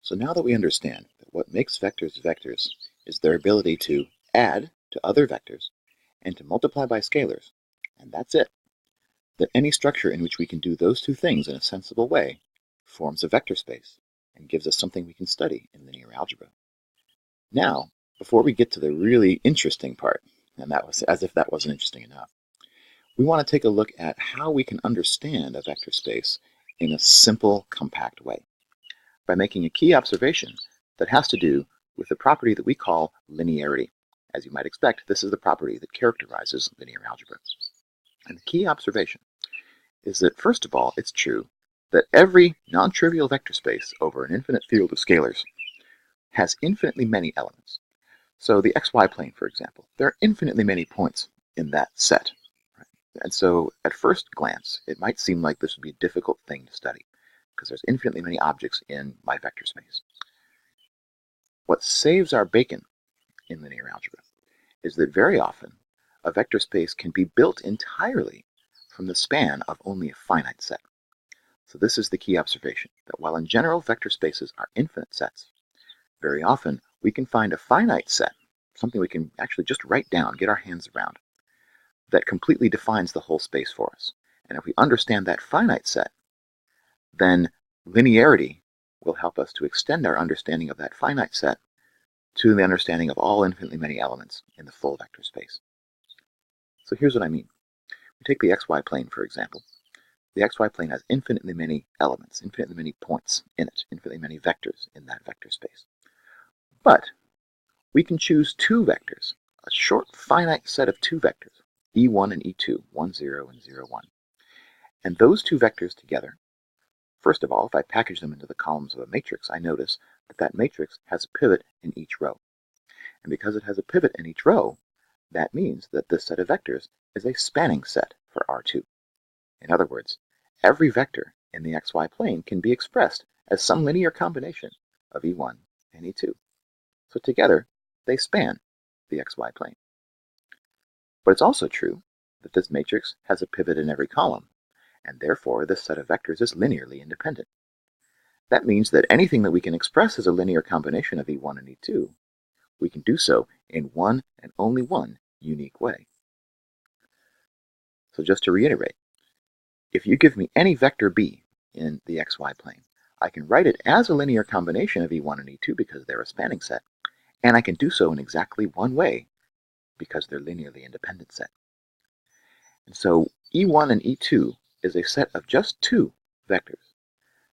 So now that we understand that what makes vectors vectors is their ability to add to other vectors and to multiply by scalars, and that's it, that any structure in which we can do those two things in a sensible way forms a vector space and gives us something we can study in linear algebra. Now, before we get to the really interesting part, and that was as if that wasn't interesting enough, we want to take a look at how we can understand a vector space in a simple, compact way by making a key observation that has to do with the property that we call linearity. As you might expect, this is the property that characterizes linear algebra. And the key observation is that, first of all, it's true that every non-trivial vector space over an infinite field of scalars has infinitely many elements. So the xy plane, for example, there are infinitely many points in that set. And so at first glance, it might seem like this would be a difficult thing to study because there's infinitely many objects in my vector space. What saves our bacon in linear algebra is that very often a vector space can be built entirely from the span of only a finite set. So this is the key observation, that while in general vector spaces are infinite sets, very often we can find a finite set, something we can actually just write down, get our hands around, that completely defines the whole space for us. And if we understand that finite set, then linearity will help us to extend our understanding of that finite set to the understanding of all infinitely many elements in the full vector space. So here's what I mean. We take the xy plane, for example. The xy plane has infinitely many elements, infinitely many points in it, infinitely many vectors in that vector space. But we can choose two vectors, a short finite set of two vectors, e1 and e2, 1, 0, and 0, 1. And those two vectors together, first of all, if I package them into the columns of a matrix, I notice that that matrix has a pivot in each row. And because it has a pivot in each row, that means that this set of vectors is a spanning set for R2. In other words, every vector in the xy plane can be expressed as some linear combination of e1 and e2. So together, they span the xy plane. But it's also true that this matrix has a pivot in every column, and therefore this set of vectors is linearly independent. That means that anything that we can express as a linear combination of e1 and e2, we can do so in one and only one unique way. So just to reiterate, if you give me any vector b in the xy plane, I can write it as a linear combination of e1 and e2 because they're a spanning set, and I can do so in exactly one way because they're linearly independent set. And so e1 and e2 is a set of just two vectors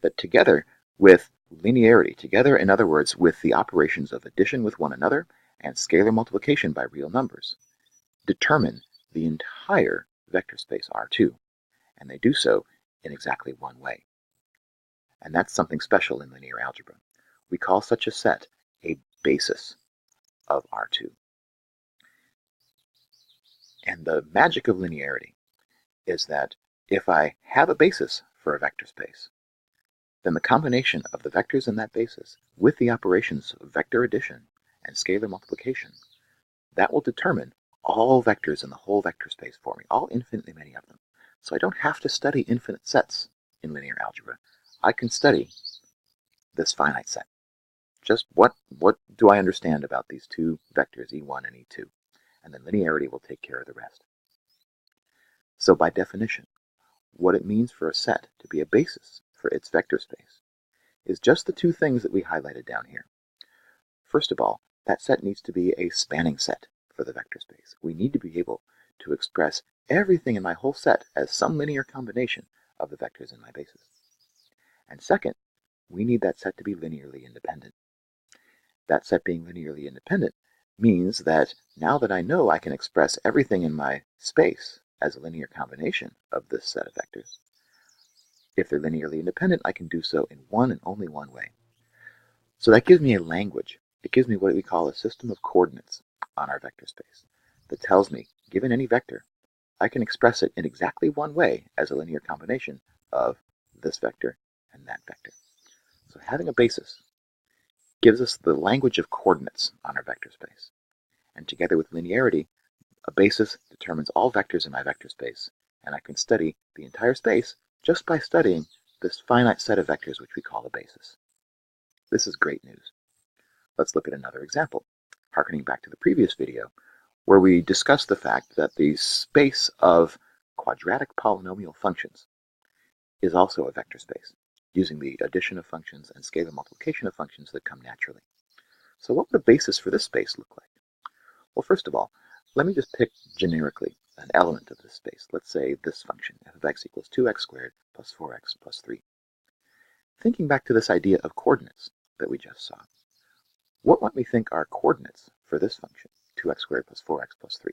that together with linearity, together in other words with the operations of addition with one another and scalar multiplication by real numbers, determine the entire vector space R2, and they do so in exactly one way. And that's something special in linear algebra. We call such a set a basis of R2. And the magic of linearity is that if I have a basis for a vector space, then the combination of the vectors in that basis with the operations of vector addition and scalar multiplication, that will determine all vectors in the whole vector space for me, all infinitely many of them. So I don't have to study infinite sets in linear algebra. I can study this finite set. Just what do I understand about these two vectors, e1 and e2? And then linearity will take care of the rest. So by definition, what it means for a set to be a basis for its vector space is just the two things that we highlighted down here. First of all, that set needs to be a spanning set for the vector space. We need to be able to express everything in my whole set as some linear combination of the vectors in my basis. And second, we need that set to be linearly independent. That set being linearly independent means that now that I know I can express everything in my space as a linear combination of this set of vectors, if they're linearly independent, I can do so in one and only one way. So that gives me a language. It gives me what we call a system of coordinates on our vector space that tells me, given any vector, I can express it in exactly one way as a linear combination of this vector and that vector. So having a basis gives us the language of coordinates on our vector space. And together with linearity, a basis determines all vectors in my vector space, and I can study the entire space just by studying this finite set of vectors which we call a basis. This is great news. Let's look at another example, harkening back to the previous video, where we discussed the fact that the space of quadratic polynomial functions is also a vector space, using the addition of functions and scalar multiplication of functions that come naturally. So what would a basis for this space look like? Well, first of all, let me just pick generically an element of this space. Let's say this function, f of x equals 2x squared plus 4x plus 3. Thinking back to this idea of coordinates that we just saw, what might we think are coordinates for this function, 2x squared plus 4x plus 3?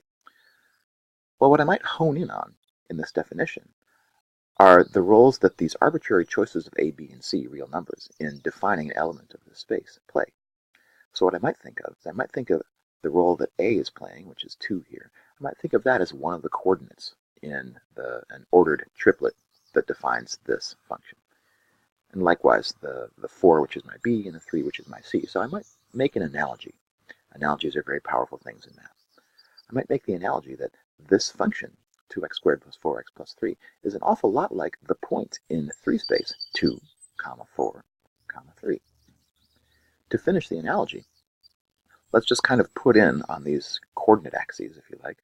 Well, what I might hone in on in this definition are the roles that these arbitrary choices of a, b, and c, real numbers, in defining an element of this space play. So what I might think of is I might think of the role that a is playing, which is 2 here. I might think of that as one of the coordinates in an ordered triplet that defines this function. And likewise, the 4, which is my b, and the 3, which is my c. So I might make an analogy. Analogies are very powerful things in math. I might make the analogy that this function, 2x squared plus 4x plus 3, is an awful lot like the point in 3 space, 2, 4, 3. To finish the analogy, let's just kind of put in on these coordinate axes, if you like,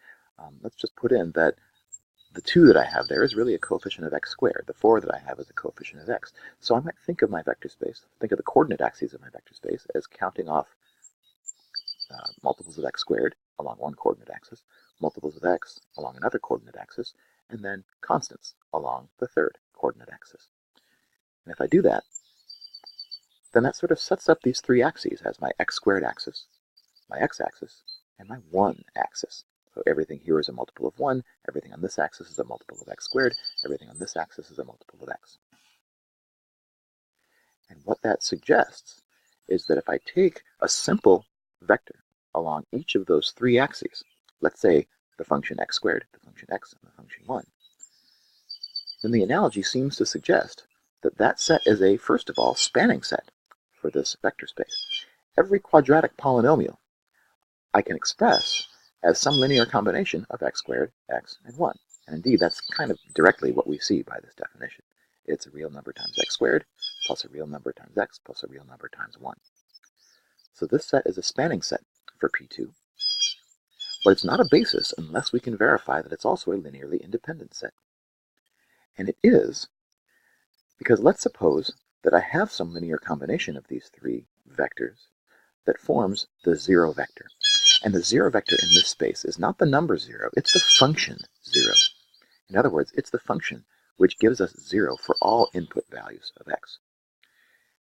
let's just put in that the 2 that I have there is really a coefficient of x squared. The 4 that I have is a coefficient of x. So I might think of my vector space, think of the coordinate axes of my vector space as counting off multiples of x squared along one coordinate axis, multiples of x along another coordinate axis, and then constants along the third coordinate axis. And if I do that, then that sort of sets up these 3 axes as my x squared axis, my x-axis, and my 1 axis. So everything here is a multiple of 1, everything on this axis is a multiple of x squared, everything on this axis is a multiple of x. And what that suggests is that if I take a simple vector along each of those 3 axes, let's say the function x squared, the function x, and the function 1, then the analogy seems to suggest that that set is a, first of all, spanning set for this vector space. Every quadratic polynomial I can express as some linear combination of x squared, x, and 1. And indeed, that's kind of directly what we see by this definition. It's a real number times x squared, plus a real number times x, plus a real number times 1. So this set is a spanning set for P2. But it's not a basis unless we can verify that it's also a linearly independent set. And it is because let's suppose that I have some linear combination of these 3 vectors that forms the 0 vector. And the 0 vector in this space is not the number 0, it's the function 0. In other words, it's the function which gives us 0 for all input values of x.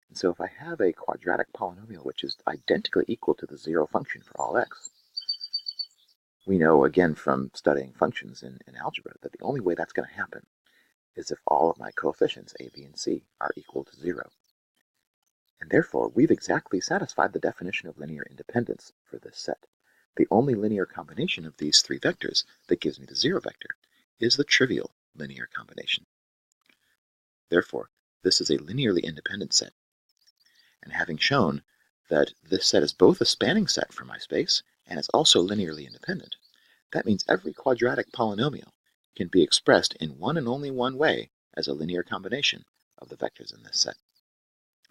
And so if I have a quadratic polynomial which is identically equal to the 0 function for all x, we know again from studying functions in algebra that the only way that's going to happen is if all of my coefficients, a, b, and c, are equal to 0. And therefore, we've exactly satisfied the definition of linear independence for this set. The only linear combination of these 3 vectors that gives me the 0 vector is the trivial linear combination. Therefore, this is a linearly independent set. And having shown that this set is both a spanning set for my space and it's also linearly independent, that means every quadratic polynomial can be expressed in one and only one way as a linear combination of the vectors in this set.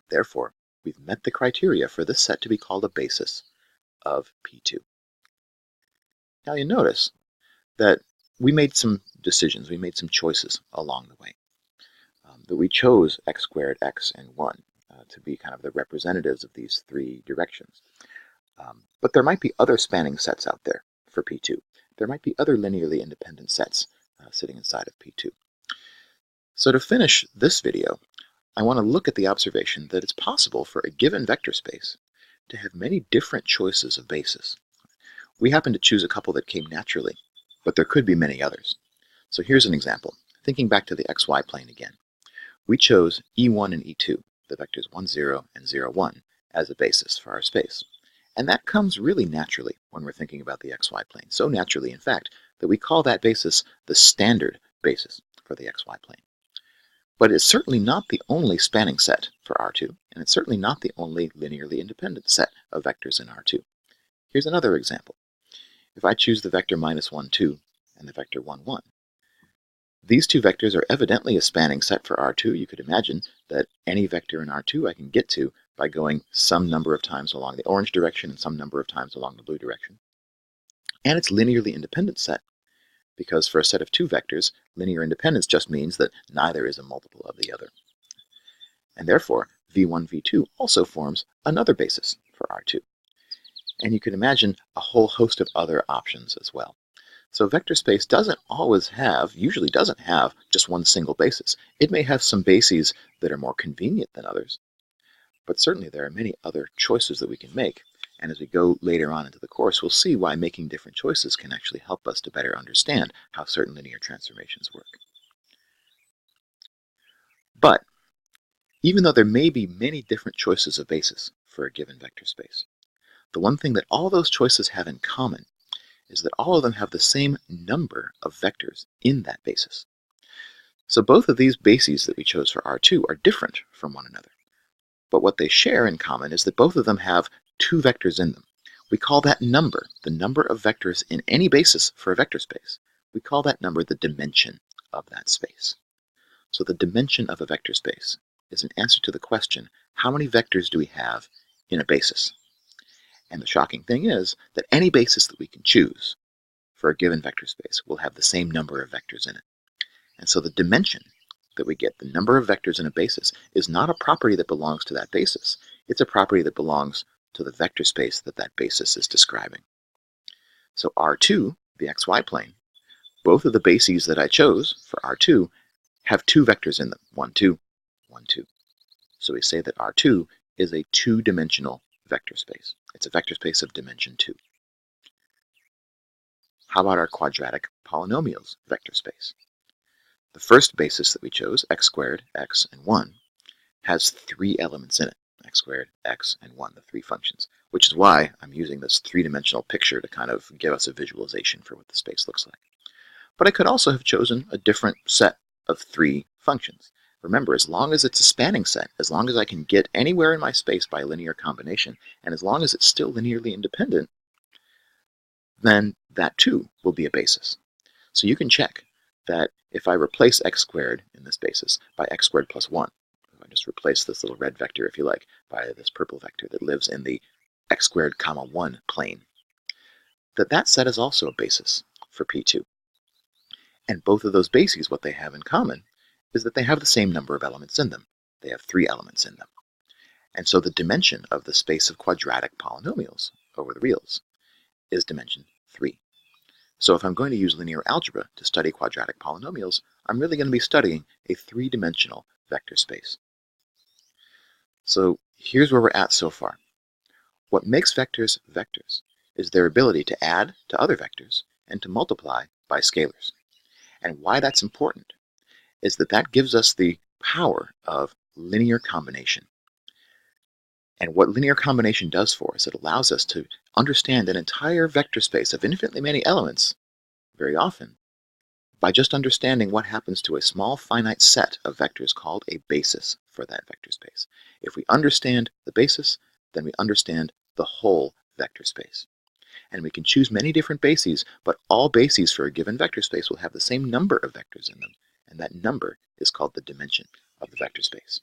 Therefore, we've met the criteria for this set to be called a basis of P2. Now you notice that we made some decisions, we made some choices along the way. That we chose x squared, x, and 1 to be kind of the representatives of these 3 directions. But there might be other spanning sets out there for P2. There might be other linearly independent sets sitting inside of P2. So to finish this video, I want to look at the observation that it's possible for a given vector space to have many different choices of basis. We happen to choose a couple that came naturally, but there could be many others. So here's an example. Thinking back to the xy plane again. We chose E1 and E2, the vectors 1, 0 and 0, 1, as a basis for our space. And that comes really naturally when we're thinking about the xy plane. So naturally, in fact, that we call that basis the standard basis for the xy plane. But it's certainly not the only spanning set for R2, and it's certainly not the only linearly independent set of vectors in R2. Here's another example. If I choose the vector -1, 2 and the vector 1, 1, these 2 vectors are evidently a spanning set for R2. You could imagine that any vector in R2 I can get to by going some number of times along the orange direction and some number of times along the blue direction. And it's linearly independent set, because for a set of two vectors, linear independence just means that neither is a multiple of the other. And therefore, v1, v2 also forms another basis for R2. And you can imagine a whole host of other options as well. So vector space usually doesn't have just one single basis. It may have some bases that are more convenient than others, but certainly there are many other choices that we can make. And as we go later on into the course, we'll see why making different choices can actually help us to better understand how certain linear transformations work. But even though there may be many different choices of basis for a given vector space, the one thing that all those choices have in common is that all of them have the same number of vectors in that basis. So both of these bases that we chose for R2 are different from one another. But what they share in common is that both of them have two vectors in them. We call that number, the number of vectors in any basis for a vector space. We call that number the dimension of that space. So the dimension of a vector space is an answer to the question, how many vectors do we have in a basis? And the shocking thing is that any basis that we can choose for a given vector space will have the same number of vectors in it. And so the dimension that we get, the number of vectors in a basis, is not a property that belongs to that basis. It's a property that belongs to the vector space that that basis is describing. So R2, the xy plane, both of the bases that I chose for R2 have two vectors in them, 1, 2, 1, 2. So we say that R2 is a two-dimensional vector space. It's a vector space of dimension 2. How about our quadratic polynomials vector space? The first basis that we chose, x squared, x, and 1, has three elements in it, x squared, x, and 1, the three functions, which is why I'm using this three-dimensional picture to kind of give us a visualization for what the space looks like. But I could also have chosen a different set of three functions. Remember, as long as it's a spanning set, as long as I can get anywhere in my space by linear combination, and as long as it's still linearly independent, then that too will be a basis. So you can check that if I replace x squared in this basis by x squared plus 1, if I just replace this little red vector, if you like, by this purple vector that lives in the x squared comma 1 plane, that set is also a basis for P2. And both of those bases, what they have in common is that they have the same number of elements in them. They have 3 elements in them. And so the dimension of the space of quadratic polynomials over the reals is dimension 3. So if I'm going to use linear algebra to study quadratic polynomials, I'm really going to be studying a 3-dimensional vector space. So here's where we're at so far. What makes vectors vectors is their ability to add to other vectors and to multiply by scalars. And why that's important is that gives us the power of linear combination. And what linear combination does for us, it allows us to understand an entire vector space of infinitely many elements, very often, by just understanding what happens to a small finite set of vectors called a basis for that vector space. If we understand the basis, then we understand the whole vector space. And we can choose many different bases, but all bases for a given vector space will have the same number of vectors in them, and that number is called the dimension of the vector space.